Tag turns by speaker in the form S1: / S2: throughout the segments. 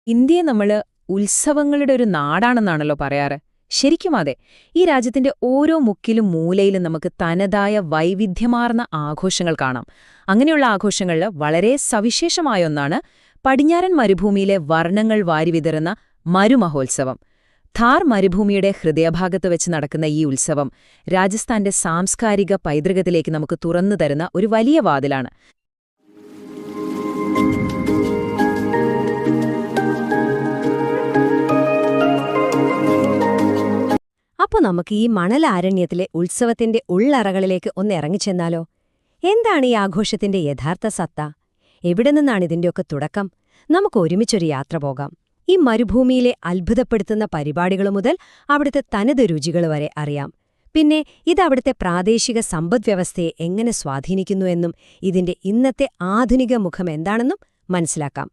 S1: ഇന്ത്യയെ നമ്മള് ഉത്സവങ്ങളുടെ ഒരു നാടാണെന്നാണല്ലോ പറയാറ്. ശരിക്കും അതെ. ഈ രാജ്യത്തിന്റെ ഓരോ മുക്കിലും മൂലയിലും നമുക്ക് തനതായ വൈവിധ്യമാർന്ന ആഘോഷങ്ങൾ കാണാം. അങ്ങനെയുള്ള ആഘോഷങ്ങളിൽ വളരെ സവിശേഷമായ ഒന്നാണ് പടിഞ്ഞാറൻ മരുഭൂമിയിലെ വർണ്ണങ്ങൾ വാരിവിതറുന്ന മരുമഹോത്സവം. ഥാർ മരുഭൂമിയുടെ ഹൃദയഭാഗത്ത് വെച്ച് നടക്കുന്ന ഈ ഉത്സവം രാജസ്ഥാന്റെ സാംസ്കാരിക പൈതൃകത്തിലേക്ക് നമുക്ക് തുറന്നു തരുന്ന ഒരു വലിയ വാതിലാണ്.
S2: അപ്പോൾ നമുക്ക് ഈ മണലാരണ്യത്തിലെ ഉത്സവത്തിന്റെ ഉള്ളറകളിലേക്ക് ഒന്ന് ഇറങ്ങിച്ചെന്നാലോ? എന്താണ് ഈ ആഘോഷത്തിന്റെ യഥാർത്ഥ സത്ത? എവിടെ നിന്നാണ് ഇതിന്റെയൊക്കെ തുടക്കം? നമുക്ക് ഒരുമിച്ചൊരു യാത്ര പോകാം. ഈ മരുഭൂമിയിലെ അത്ഭുതപ്പെടുത്തുന്ന പരിപാടികൾ മുതൽ അവിടുത്തെ തനത് രുചികൾ വരെ അറിയാം. പിന്നെ ഇതവിടുത്തെ പ്രാദേശിക സമ്പദ്വ്യവസ്ഥയെ എങ്ങനെ സ്വാധീനിക്കുന്നുവെന്നും ഇതിന്റെ ഇന്നത്തെ ആധുനിക മുഖം എന്താണെന്നും മനസ്സിലാക്കാം.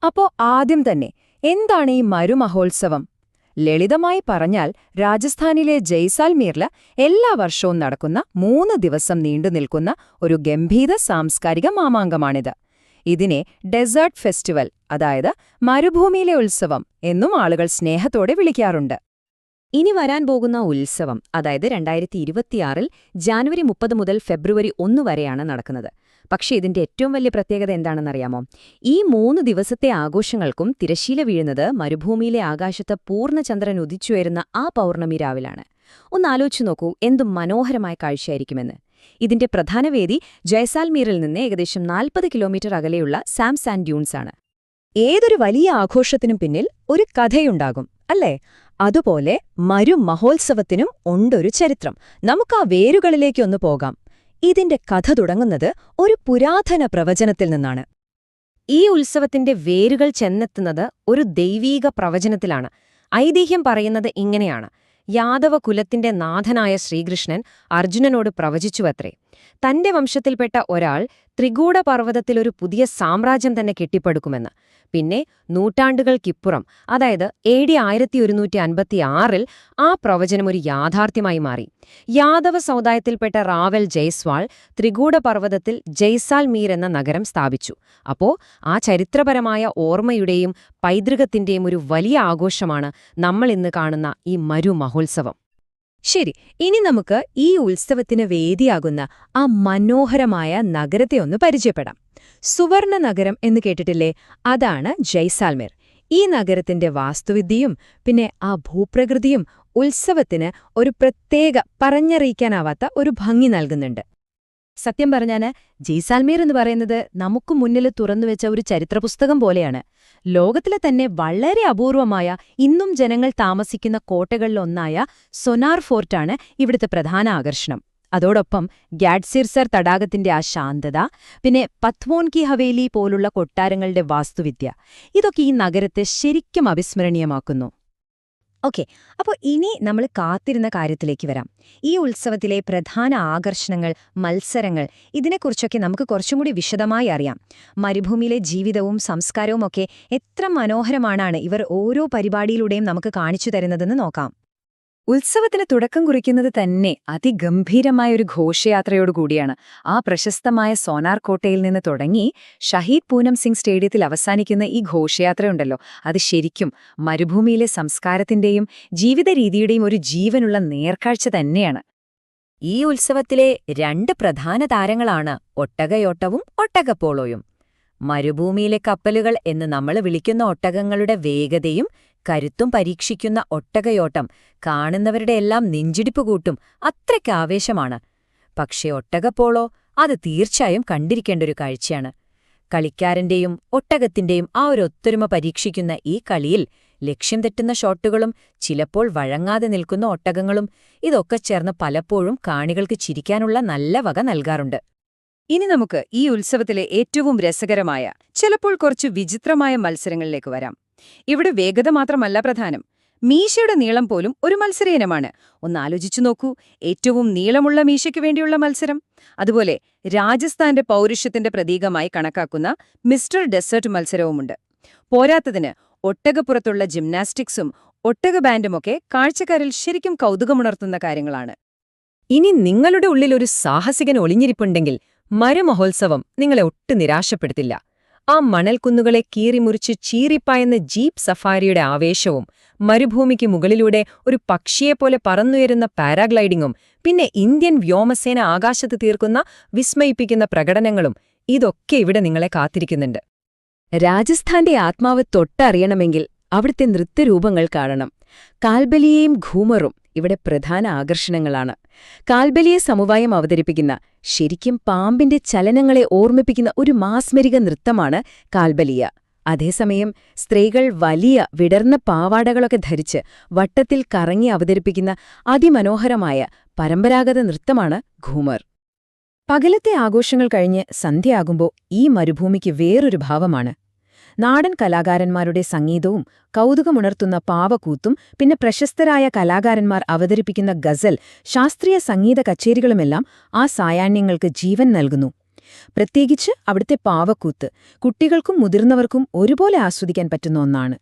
S1: അപ്പോ ആദ്യം തന്നെ എന്താണ് ഈ മരുമഹോത്സവം? ലളിതമായി പറഞ്ഞാൽ രാജസ്ഥാനിലെ ജയ്സാൽമീറില് എല്ലാ വർഷവും നടക്കുന്ന 3 ദിവസം നീണ്ടുനിൽക്കുന്ന ഒരു ഗംഭീര സാംസ്കാരിക മാമാങ്കമാണിത്. ഇതിനെ ഡെസേർട്ട് ഫെസ്റ്റിവൽ, അതായത് മരുഭൂമിയിലെ ഉത്സവം എന്നും ആളുകൾ സ്നേഹത്തോടെ വിളിക്കാറുണ്ട്.
S2: ഇനി വരാൻ പോകുന്ന ഉത്സവം, അതായത് 2026 ജാനുവരി 30 മുതൽ ഫെബ്രുവരി 1 വരെയാണ് നടക്കുന്നത്. പക്ഷേ ഇതിന്റെ ഏറ്റവും വലിയ പ്രത്യേകത എന്താണെന്നറിയാമോ? ഈ 3 ദിവസത്തെ ആഘോഷങ്ങൾക്കും തിരശ്ശീല വീഴുന്നത് മരുഭൂമിയിലെ ആകാശത്ത് പൂർണ്ണചന്ദ്രൻ ഉദിച്ചുയരുന്ന ആ പൗർണമി രാവിലാണ്. ഒന്നാലോചിച്ചു നോക്കൂ, എന്തും മനോഹരമായ കാഴ്ചയായിരിക്കുമെന്ന്. ഇതിന്റെ പ്രധാന വേദി ജയ്സാൽമീറിൽ നിന്ന് ഏകദേശം 40 കിലോമീറ്റർ അകലെയുള്ള സാംസാൻഡ് ഡ്യൂൺസ് ആണ്.
S1: ഏതൊരു വലിയ ആഘോഷത്തിനും പിന്നിൽ ഒരു കഥയുണ്ടാകും, അല്ലേ? അതുപോലെ മരുമഹോത്സവത്തിനും ഉണ്ടൊരു ചരിത്രം. നമുക്ക് ആ വേരുകളിലേക്കൊന്നു പോകാം. ഇതിന്റെ കഥ തുടങ്ങുന്നത് ഒരു പുരാതന പ്രവചനത്തിൽ നിന്നാണ്.
S2: ഈ ഉത്സവത്തിന്റെ വേരുകൾ ചെന്നെത്തുന്നത് ഒരു ദൈവീക പ്രവചനത്തിലാണ്. ഐതിഹ്യം പറയുന്നത് ഇങ്ങനെയാണ്: യാദവ കുലത്തിന്റെ നാഥനായ ശ്രീകൃഷ്ണൻ അർജുനനോട് പ്രവചിച്ചുവത്രേ, തന്റെ വംശത്തിൽപ്പെട്ട ഒരാൾ ത്രികൂട പർവ്വതത്തിലൊരു പുതിയ സാമ്രാജ്യം തന്നെ കെട്ടിപ്പടുക്കുമെന്ന്. പിന്നെ നൂറ്റാണ്ടുകൾക്കിപ്പുറം, അതായത് AD 1156 ആ പ്രവചനം ഒരു യാഥാർത്ഥ്യമായി മാറി. യാദവ സമുദായത്തിൽപ്പെട്ട റാവൽ ജയ്സ്വാൾ ത്രികൂട പർവ്വതത്തിൽ ജയ്സാൽമീർ എന്ന നഗരം സ്ഥാപിച്ചു. അപ്പോ ആ ചരിത്രപരമായ ഓർമ്മയുടെയും പൈതൃകത്തിന്റെയും ഒരു വലിയ ആഘോഷമാണ് നമ്മൾ ഇന്ന് കാണുന്ന ഈ മരുമഹോത്സവം.
S1: ശരി, ഇനി നമുക്ക് ഈ ഉത്സവത്തിന് വേദിയാകുന്ന ആ മനോഹരമായ നഗരത്തെ ഒന്ന് പരിചയപ്പെടാം. സുവർണ നഗരം എന്ന് കേട്ടിട്ടില്ലേ? അതാണ് ജയ്സാൽമീർ. ഈ നഗരത്തിന്റെ വാസ്തുവിദ്യയും പിന്നെ ആ ഭൂപ്രകൃതിയും ഉത്സവത്തിന് ഒരു പ്രത്യേക പറഞ്ഞറിയിക്കാനാവാത്ത ഒരു ഭംഗി നൽകുന്നുണ്ട്. സത്യം പറഞ്ഞാല് ജയ്സാൽമീർ എന്ന് പറയുന്നത് നമുക്ക് മുന്നിൽ തുറന്നുവെച്ച ഒരു ചരിത്രപുസ്തകം പോലെയാണ്. ലോകത്തിലെ തന്നെ വളരെ അപൂർവമായ, ഇന്നും ജനങ്ങൾ താമസിക്കുന്ന കോട്ടകളിലൊന്നായ സൊനാർ ഫോർട്ടാണ് ഇവിടുത്തെ പ്രധാന ആകർഷണം. അതോടൊപ്പം ഗ്യാഡ്സിർസർ തടാകത്തിന്റെ ആ ശാന്തത, പിന്നെ പത്വോൻ കി ഹവേലി പോലുള്ള കൊട്ടാരങ്ങളുടെ വാസ്തുവിദ്യ, ഇതൊക്കെ ഈ നഗരത്തെ ശരിക്കും അവിസ്മരണീയമാക്കുന്നു.
S2: ഓക്കെ, അപ്പോൾ ഇനി നമ്മൾ കാത്തിരുന്ന കാര്യത്തിലേക്ക് വരാം. ഈ ഉത്സവത്തിലെ പ്രധാന ആകർഷണങ്ങൾ, മത്സരങ്ങൾ, ഇതിനെക്കുറിച്ചൊക്കെ നമുക്ക് കുറച്ചും കൂടി വിശദമായി അറിയാം. മരുഭൂമിയിലെ ജീവിതവും സംസ്കാരവുമൊക്കെ എത്ര മനോഹരമാണ് ഇവർ ഓരോ പരിപാടിയിലൂടെയും നമുക്ക് കാണിച്ചു തരുന്നതെന്ന് നോക്കാം.
S1: ഉത്സവത്തിന് തുടക്കം കുറിക്കുന്നത് തന്നെ അതിഗംഭീരമായൊരു ഘോഷയാത്രയോടുകൂടിയാണ്. ആ പ്രശസ്തമായ സോനാർ കോട്ടയിൽ നിന്ന് തുടങ്ങി ഷഹീദ് പൂനം സിംഗ് സ്റ്റേഡിയത്തിൽ അവസാനിക്കുന്ന ഈ ഘോഷയാത്രയുണ്ടല്ലോ, അത് ശരിക്കും മരുഭൂമിയിലെ സംസ്കാരത്തിന്റെയും ജീവിതരീതിയുടെയും ഒരു ജീവനുള്ള നേർക്കാഴ്ച തന്നെയാണ്.
S2: ഈ ഉത്സവത്തിലെ 2 പ്രധാന താരങ്ങളാണ് ഒട്ടകയോട്ടവും ഒട്ടകപ്പോളോയും. മരുഭൂമിയിലെ കപ്പലുകൾ എന്ന് നമ്മൾ വിളിക്കുന്ന ഒട്ടകങ്ങളുടെ വേഗതയും കരുത്തും പരീക്ഷിക്കുന്ന ഒട്ടകയോട്ടം കാണുന്നവരുടെയെല്ലാം നെഞ്ചിടിപ്പ് കൂട്ടും, അത്രയ്ക്ക് ആവേശമാണ്. പക്ഷേ ഒട്ടകപ്പോളോ, അത് തീർച്ചയായും കണ്ടിരിക്കേണ്ട ഒരു കാഴ്ചയാണ്. കളിക്കാരന്റെയും ഒട്ടകത്തിന്റെയും ആ ഒരു ഒത്തൊരുമ പരീക്ഷിക്കുന്ന ഈ കളിയിൽ ലക്ഷ്യം തെറ്റുന്ന ഷോട്ടുകളും ചിലപ്പോൾ വഴങ്ങാതെ നിൽക്കുന്ന ഒട്ടകങ്ങളും ഇതൊക്കെ ചേർന്ന് പലപ്പോഴും കാണികൾക്ക് ചിരിക്കാനുള്ള നല്ല വക നൽകാറുണ്ട്.
S1: ഇനി നമുക്ക് ഈ ഉത്സവത്തിലെ ഏറ്റവും രസകരമായ, ചിലപ്പോൾ കുറച്ച് വിചിത്രമായ മത്സരങ്ങളിലേക്ക് വരാം. ഇവിടെ വേഗത മാത്രമല്ല പ്രധാനം, മീശയുടെ നീളം പോലും ഒരു മത്സരയിനമാണ്. ഒന്നാലോചിച്ചു നോക്കൂ, ഏറ്റവും നീളമുള്ള മീശയ്ക്ക് വേണ്ടിയുള്ള മത്സരം. അതുപോലെ രാജസ്ഥാന്റെ പൗരുഷത്തിന്റെ പ്രതീകമായി കണക്കാക്കുന്ന മിസ്റ്റർ ഡെസേർട്ട് മത്സരവുമുണ്ട്. പോരാത്തതിന് ഒട്ടകപ്പുറത്തുള്ള ജിംനാസ്റ്റിക്സും ഒട്ടക ബാൻഡുമൊക്കെ കാഴ്ചക്കാരിൽ ശരിക്കും കൗതുകമുണർത്തുന്ന കാര്യങ്ങളാണ്. ഇനി നിങ്ങളുടെ ഉള്ളിൽ ഒരു സാഹസികൻ ഒളിഞ്ഞിരിപ്പുണ്ടെങ്കിൽ മരുമഹോത്സവം നിങ്ങളെ ഒട്ടും നിരാശപ്പെടുത്തില്ല.
S2: ആ മണൽക്കുന്നുകളെ കീറിമുറിച്ച് ചീറിപ്പായുന്ന ജീപ്പ് സഫാരിയുടെ ആവേശവും മരുഭൂമിക്ക് മുകളിലൂടെ ഒരു പക്ഷിയെപ്പോലെ പറന്നുയരുന്ന പാരാഗ്ലൈഡിങ്ങും പിന്നെ ഇന്ത്യൻ വ്യോമസേന ആകാശത്ത് തീർക്കുന്ന വിസ്മയിപ്പിക്കുന്ന പ്രകടനങ്ങളും ഇതൊക്കെ ഇവിടെ നിങ്ങളെ കാത്തിരിക്കുന്നുണ്ട്.
S1: രാജസ്ഥാന്റെ ആത്മാവ് തൊട്ടറിയണമെങ്കിൽ അവിടുത്തെ നൃത്തരൂപങ്ങൾ കാണണം. കാൽബലിയയും ഘൂമറും ഇവിടെ പ്രധാന ആകർഷണങ്ങളാണ്. കാൽബലിയ സമവായം അവതരിപ്പിക്കുന്ന, ശരിക്കും പാമ്പിന്റെ ചലനങ്ങളെ ഓർമ്മിപ്പിക്കുന്ന ഒരു മാസ്മരിക നൃത്തമാണ് കാൽബലിയ. അതേസമയം സ്ത്രീകൾ വലിയ വിടർന്ന പാവാടകളൊക്കെ ധരിച്ച് വട്ടത്തിൽ കറങ്ങി അവതരിപ്പിക്കുന്ന അതിമനോഹരമായ പരമ്പരാഗത നൃത്തമാണ് ഘൂമർ. പകലത്തെ ആഘോഷങ്ങൾ കഴിഞ്ഞ് സന്ധ്യയാകുമ്പോൾ ഈ മരുഭൂമിക്ക് വേറൊരു ഭാവമാണ്. നാടൻ കലാകാരന്മാരുടെ സംഗീതവും കൗതുകമുണർത്തുന്ന പാവക്കൂത്തും പിന്നെ പ്രശസ്തരായ കലാകാരന്മാർ അവതരിപ്പിക്കുന്ന ഗസൽ, ശാസ്ത്രീയ സംഗീത കച്ചേരികളുമെല്ലാം ആ സായാഹ്നങ്ങൾക്ക് ജീവൻ നൽകുന്നു. പ്രത്യേകിച്ച് അവിടുത്തെ പാവക്കൂത്ത് കുട്ടികൾക്കും മുതിർന്നവർക്കും ഒരുപോലെ ആസ്വദിക്കാൻ പറ്റുന്ന ഒന്നാണ്.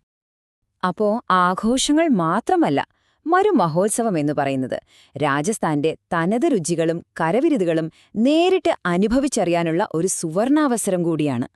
S1: അപ്പോ ആഘോഷങ്ങൾ മാത്രമല്ല, മരുമഹോത്സവം എന്നു പറയുന്നത് രാജസ്ഥാന്റെ തനത് രുചികളും കരവിരുതുകളും നേരിട്ട് അനുഭവിച്ചറിയാനുള്ള ഒരു സുവർണാവസരം കൂടിയാണ്.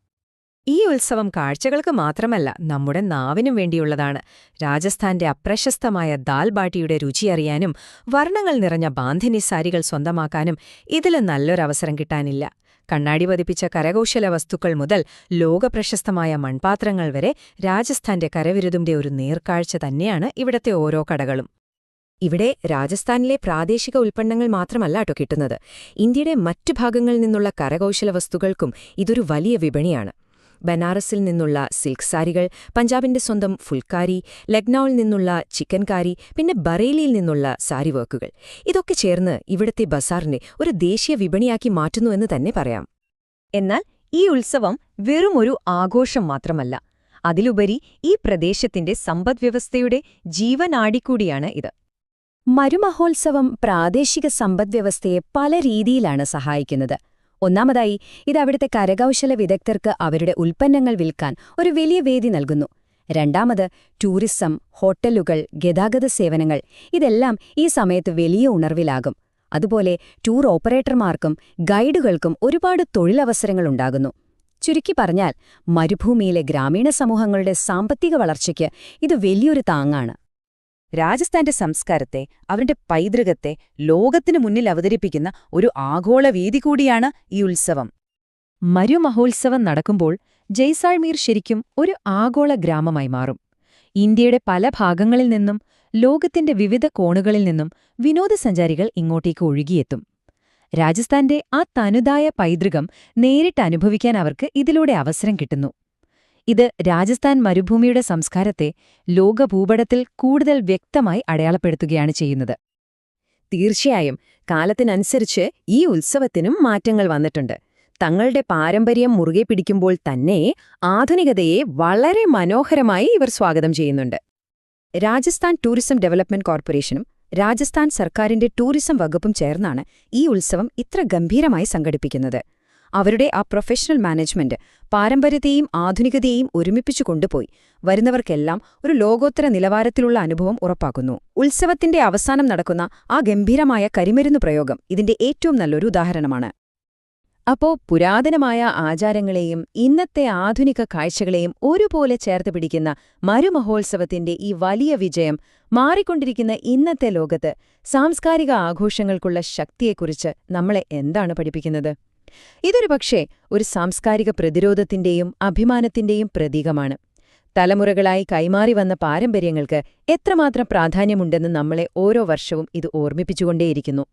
S2: ഈ ഉത്സവം കാഴ്ചകൾക്ക് മാത്രമല്ല, നമ്മുടെ നാവിനും വേണ്ടിയുള്ളതാണ്. രാജസ്ഥാന്റെ അപ്രശസ്തമായ ദാൽ ബാട്ടിയുടെ രുചിയറിയാനും വർണ്ണങ്ങൾ നിറഞ്ഞ ബാന്ധിനി സാരികൾ സ്വന്തമാക്കാനും ഇതിലും നല്ലൊരവസരം കിട്ടാനില്ല. കണ്ണാടി പതിപ്പിച്ച കരകൗശല വസ്തുക്കൾ മുതൽ ലോകപ്രശസ്തമായ മൺപാത്രങ്ങൾ വരെ രാജസ്ഥാന്റെ കരവിരുതിന്റെ ഒരു നേർക്കാഴ്ച തന്നെയാണ് ഇവിടത്തെ ഓരോ കടകളും. ഇവിടെ രാജസ്ഥാനിലെ പ്രാദേശിക ഉൽപ്പന്നങ്ങൾ മാത്രമല്ലാട്ടോ കിട്ടുന്നത്. ഇന്ത്യയുടെ മറ്റു ഭാഗങ്ങളിൽ നിന്നുള്ള കരകൗശല വസ്തുക്കൾക്കും ഇതൊരു വലിയ വിപണിയാണ്. ബനാറസിൽ നിന്നുള്ള സിൽക്ക് സാരികൾ, പഞ്ചാബിന്റെ സ്വന്തം ഫുൽക്കാരി, ലക്നൌവിൽ നിന്നുള്ള ചിക്കൻ കാരി, പിന്നെ ബറേലിയിൽ നിന്നുള്ള സാരി വർക്കുകൾ, ഇതൊക്കെ ചേർന്ന് ഇവിടത്തെ ബസാറിനെ ഒരു ദേശീയ വിപണിയാക്കി മാറ്റുന്നുവെന്ന് തന്നെ പറയാം. എന്നാൽ ഈ ഉത്സവം വെറും ഒരു ആഘോഷം മാത്രമല്ല, അതിലുപരി ഈ പ്രദേശത്തിന്റെ സമ്പദ്വ്യവസ്ഥയുടെ ജീവനാഡിക്കൂടിയാണ് ഇത്.
S1: മരുമഹോത്സവം പ്രാദേശിക സമ്പദ്വ്യവസ്ഥയെ പല രീതിയിലാണ് സഹായിക്കുന്നത്. ഒന്നാമതായി, ഇത് അവിടുത്തെ കരകൗശല വിദഗ്ധർക്ക് അവരുടെ ഉൽപ്പന്നങ്ങൾ വിൽക്കാൻ ഒരു വലിയ വേദി നൽകുന്നു. രണ്ടാമത്, ടൂറിസം, ഹോട്ടലുകൾ, ഗതാഗത സേവനങ്ങൾ ഇതെല്ലാം ഈ സമയത്ത് വലിയ ഉണർവിലാകും. അതുപോലെ ടൂർ ഓപ്പറേറ്റർമാർക്കും ഗൈഡുകൾക്കും ഒരുപാട് തൊഴിലവസരങ്ങളുണ്ടാകുന്നു. ചുരുക്കി പറഞ്ഞാൽ, മരുഭൂമിയിലെ ഗ്രാമീണ സമൂഹങ്ങളുടെ സാമ്പത്തിക വളർച്ചയ്ക്ക് ഇത് വലിയൊരു താങ്ങാണ്. രാജസ്ഥാന്റെ സംസ്കാരത്തെ, അവരുടെ പൈതൃകത്തെ ലോകത്തിനു മുന്നിൽ അവതരിപ്പിക്കുന്ന ഒരു ആഗോള വേദി കൂടിയാണ് ഈ ഉത്സവം. മരുമഹോത്സവം നടക്കുമ്പോൾ ജയ്സാൾമീർ ശരിക്കും ഒരു ആഗോള ഗ്രാമമായി മാറും. ഇന്ത്യയുടെ പല ഭാഗങ്ങളിൽ നിന്നും ലോകത്തിന്റെ വിവിധ കോണുകളിൽ നിന്നും വിനോദസഞ്ചാരികൾ ഇങ്ങോട്ടേക്ക് ഒഴുകിയെത്തും. രാജസ്ഥാന്റെ ആ തനുതായ പൈതൃകം നേരിട്ട് അനുഭവിക്കാൻ അവർക്ക് ഇതിലൂടെ അവസരം കിട്ടുന്നു. ഇത് രാജസ്ഥാൻ മരുഭൂമിയുടെ സംസ്കാരത്തെ ലോകഭൂപടത്തിൽ കൂടുതൽ വ്യക്തമായി അടയാളപ്പെടുത്തുകയാണ് ചെയ്യുന്നത്. തീർച്ചയായും കാലത്തിനനുസരിച്ച് ഈ ഉത്സവത്തിനും മാറ്റങ്ങൾ വന്നിട്ടുണ്ട്. തങ്ങളുടെ പാരമ്പര്യം മുറുകെ പിടിക്കുമ്പോൾ തന്നെ ആധുനികതയെ വളരെ മനോഹരമായി ഇവർ സ്വാഗതം ചെയ്യുന്നുണ്ട്. രാജസ്ഥാൻ ടൂറിസം ഡെവലപ്മെന്റ് കോർപ്പറേഷനും രാജസ്ഥാൻ സർക്കാരിന്റെ ടൂറിസം വകുപ്പും ചേർന്നാണ് ഈ ഉത്സവം ഇത്ര ഗംഭീരമായി സംഘടിപ്പിക്കുന്നത്. അവരുടെ ആ പ്രൊഫഷണൽ മാനേജ്മെന്റ് പാരമ്പര്യത്തെയും ആധുനികതയെയും ഒരുമിപ്പിച്ചു കൊണ്ടുപോയി വരുന്നവർക്കെല്ലാം ഒരു ലോകോത്തര നിലവാരത്തിലുള്ള അനുഭവം ഉറപ്പാക്കുന്നു. ഉത്സവത്തിന്റെ അവസാനം നടക്കുന്ന ആ ഗംഭീരമായ കരിമരുന്ന് പ്രയോഗം ഇതിന്റെ ഏറ്റവും നല്ലൊരു ഉദാഹരണമാണ്. അപ്പോ പുരാതനമായ ആചാരങ്ങളെയും ഇന്നത്തെ ആധുനിക കാഴ്ചകളെയും ഒരുപോലെ ചേർത്ത് പിടിക്കുന്ന മരുമഹോത്സവത്തിന്റെ ഈ വലിയ വിജയം മാറിക്കൊണ്ടിരിക്കുന്ന ഇന്നത്തെ ലോകത്ത് സാംസ്കാരിക ആഘോഷങ്ങൾക്കുള്ള ശക്തിയെക്കുറിച്ച് നമ്മളെ എന്താണ് പഠിപ്പിക്കുന്നത്? ഇതൊരു പക്ഷേ ഒരു സാംസ്കാരിക പ്രതിരോധത്തിന്റെയും അഭിമാനത്തിന്റെയും പ്രതീകമാണ്. തലമുറകളായി കൈമാറി വന്ന പാരമ്പര്യങ്ങൾക്ക് എത്രമാത്രം പ്രാധാന്യമുണ്ടെന്ന് നമ്മളെ ഓരോ വർഷവും ഇത് ഓർമ്മിപ്പിച്ചുകൊണ്ടേയിരിക്കുന്നു.